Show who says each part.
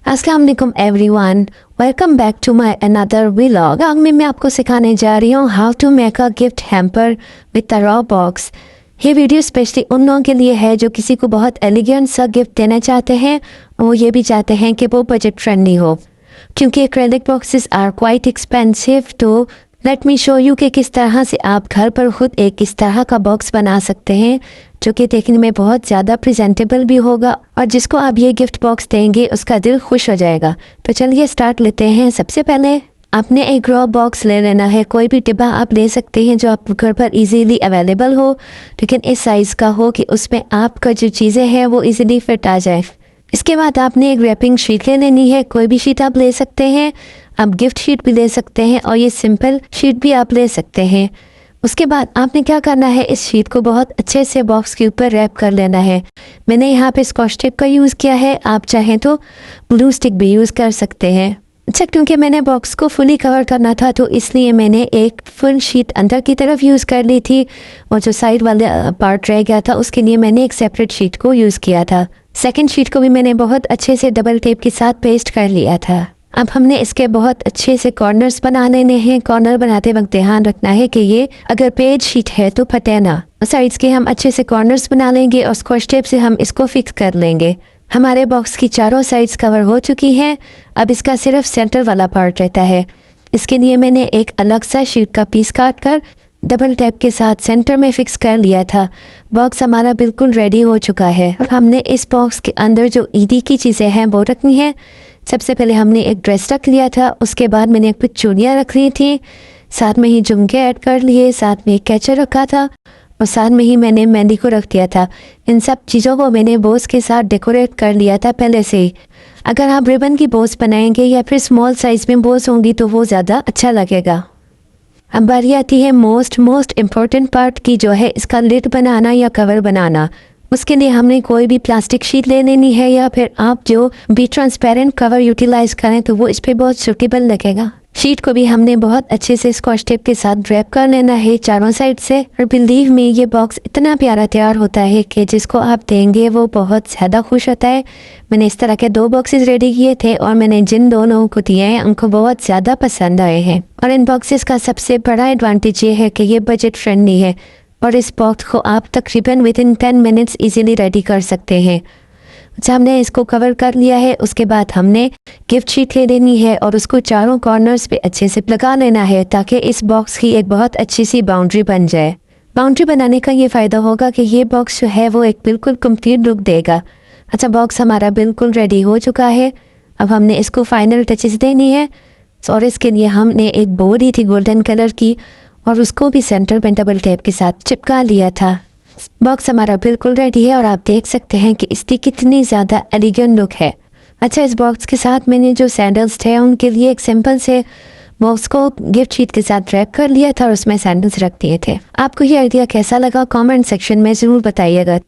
Speaker 1: अस्सलाम वालेकुम everyone, welcome back to my another vlog. आज मैं आपको सिखाने जा रही हूँ how to make a gift hamper with a raw box. ये वीडियो स्पेशली उन लोगों के लिए है जो किसी को बहुत एलिगेंट सा गिफ्ट देना चाहते हैं और वो ये भी चाहते हैं कि वो बजट फ्रेंडली हो, क्योंकि acrylic boxes are quite expensive. तो लेट मी शो यू कि किस तरह से आप घर पर खुद एक इस तरह का बॉक्स बना सकते हैं जो कि देखने में बहुत ज़्यादा प्रेजेंटेबल भी होगा और जिसको आप ये गिफ्ट बॉक्स देंगे उसका दिल खुश हो जाएगा। तो चलिए स्टार्ट लेते हैं। सबसे पहले आपने एक रॉ बॉक्स ले लेना है। कोई भी डिब्बा आप ले सकते हैं जो आप घर पर इजीली अवेलेबल हो, लेकिन इस साइज़ का हो कि उसमें आपका जो चीज़ें हैं वो इजीली फिट आ जाए। इसके बाद आपने एक रैपिंग शीट ले लेनी है। कोई भी शीट आप ले सकते हैं, आप गिफ्ट शीट भी ले सकते हैं और ये सिंपल शीट भी आप ले सकते हैं। उसके बाद आपने क्या करना है, इस शीट को बहुत अच्छे से बॉक्स के ऊपर रैप कर लेना है। मैंने यहाँ पे स्कॉच टेप का यूज़ किया है, आप चाहें तो ग्लू स्टिक भी यूज़ कर सकते हैं। अच्छा, क्योंकि मैंने बॉक्स को फुली कवर करना था तो इसलिए मैंने एक फुल शीट अंदर की तरफ यूज़ कर ली थी और जो साइड वाला पार्ट रह गया था उसके लिए मैंने एक सेपरेट शीट को यूज़ किया था। सेकेंड शीट को भी मैंने बहुत अच्छे से डबल टेप के साथ पेस्ट कर लिया था। अब हमने इसके बहुत अच्छे से कॉर्नर्स बना लेने हैं। कॉर्नर बनाते वक्त ध्यान रखना है कि ये अगर पेज शीट है तो फटे ना। साइड्स के हम अच्छे से कॉर्नर्स बना लेंगे और स्कॉच टेप से हम इसको फिक्स कर लेंगे। हमारे बॉक्स की चारों साइड्स कवर हो चुकी हैं। अब इसका सिर्फ सेंटर वाला पार्ट रहता है। इसके लिए मैंने एक अलग सा शीट का पीस काट कर डबल टैप के साथ सेंटर में फिक्स कर लिया था। बॉक्स हमारा बिल्कुल रेडी हो चुका है। अब हमने इस बॉक्स के अंदर जो ईदी की चीज़ें हैं वो रखनी है। सबसे पहले हमने एक ड्रेस रख लिया था, उसके बाद मैंने कुछ चूड़ियाँ रख ली थी, साथ में ही झुमके ऐड कर लिए, साथ में एक कैचर रखा था और साथ में ही मैंने मेहंदी को रख दिया था। इन सब चीज़ों को मैंने बोस के साथ डेकोरेट कर लिया था पहले से ही। अगर आप रिबन की बोस बनाएंगे या फिर स्मॉल साइज़ में बोस होंगी तो वो ज़्यादा अच्छा लगेगा। अब बारी आती है मोस्ट इम्पॉर्टेंट पार्ट की, जो है इसका लिड बनाना या कवर बनाना। उसके लिए हमने कोई भी प्लास्टिक शीट ले लेनी है या फिर आप जो भी ट्रांसपेरेंट कवर यूटिलाइज करें तो वो इस पे बहुत सूटेबल लगेगा। शीट को भी हमने बहुत अच्छे से स्कॉच टेप के साथ ड्रैप कर लेना है चारों साइड से। और बिलीव मी, ये बॉक्स इतना प्यारा तैयार होता है कि जिसको आप देंगे वो बहुत ज़्यादा खुश होता है। मैंने इस तरह के 2 बॉक्सेस रेडी किए थे और मैंने जिन दोनों को दिए हैं उनको बहुत ज़्यादा पसंद आए हैं। और इन बॉक्सेस का सबसे बड़ा एडवांटेज ये है कि ये बजट फ्रेंडली है और इस बॉक्स को आप तकरीबन विदिन 10 मिनट्स इजीली रेडी कर सकते हैं। अच्छा, हमने इसको कवर कर लिया है। उसके बाद हमने गिफ्ट शीट ले लेनी है और उसको चारों कॉर्नर्स पे अच्छे से लगा लेना है ताकि इस बॉक्स की एक बहुत अच्छी सी बाउंड्री बन जाए। बाउंड्री बनाने का ये फ़ायदा होगा कि ये बॉक्स जो है वो एक बिल्कुल कंप्लीट लुक देगा। अच्छा, बॉक्स हमारा बिल्कुल रेडी हो चुका है। अब हमने इसको फाइनल टचेस देनी है और इसके लिए हमने एक बो ली थी गोल्डन कलर की और उसको भी सेंटर में डबल टेप के साथ चिपका लिया था। बॉक्स हमारा बिल्कुल रेडी है और आप देख सकते हैं कि इसकी कितनी ज़्यादा एलिगेंट लुक है। अच्छा, इस बॉक्स के साथ मैंने जो सैंडल्स थे उनके लिए एक सिंपल से बॉक्स को गिफ्ट शीट के साथ रैप कर लिया था और उसमें सैंडल्स रख दिए थे। आपको ये आइडिया कैसा लगा कमेंट सेक्शन में ज़रूर बताइएगा।